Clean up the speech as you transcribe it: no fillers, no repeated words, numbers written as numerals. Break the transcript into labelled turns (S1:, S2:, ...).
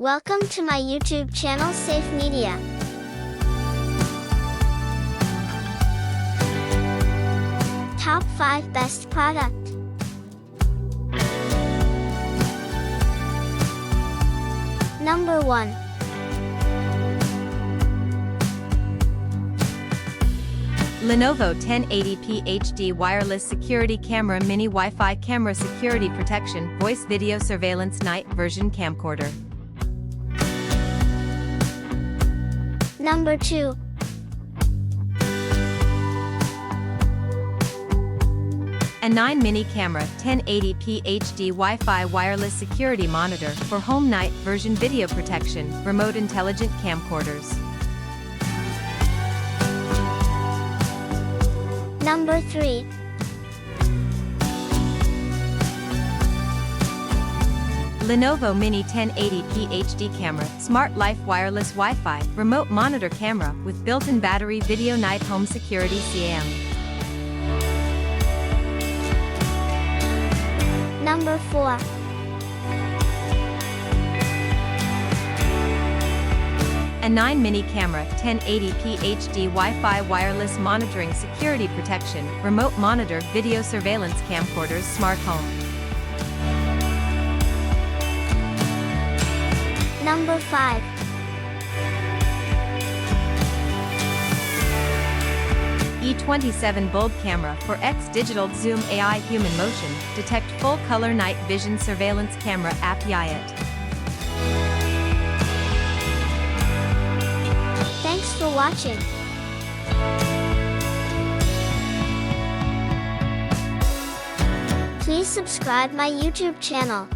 S1: Welcome to my YouTube channel Safe Media. Top 5 Best Product. Number 1.
S2: Lenovo 1080p HD Wireless Security Camera Mini Wi-Fi Camera Security Protection Voice Video Surveillance Night Version Camcorder.
S1: Number 2.
S2: A 9 Mini Camera 1080p HD Wi-Fi Wireless Security Monitor for Home Night Version Video Protection Remote Intelligent Camcorders.
S1: Number 3.
S2: Lenovo Mini 1080p HD Camera Smart Life Wireless Wi-Fi Remote Monitor Camera with built-in battery Video Night Home Security CAM.
S1: Number 4.
S2: A 9 Mini Camera 1080p HD Wi-Fi Wireless Monitoring Security Protection Remote Monitor Video Surveillance Camcorders Smart Home.
S1: Number 5.
S2: E27 Bulb Camera for X Digital Zoom AI Human Motion Detect Full Color Night Vision Surveillance Camera App IOT.
S1: Thanks for watching. Please subscribe my YouTube channel.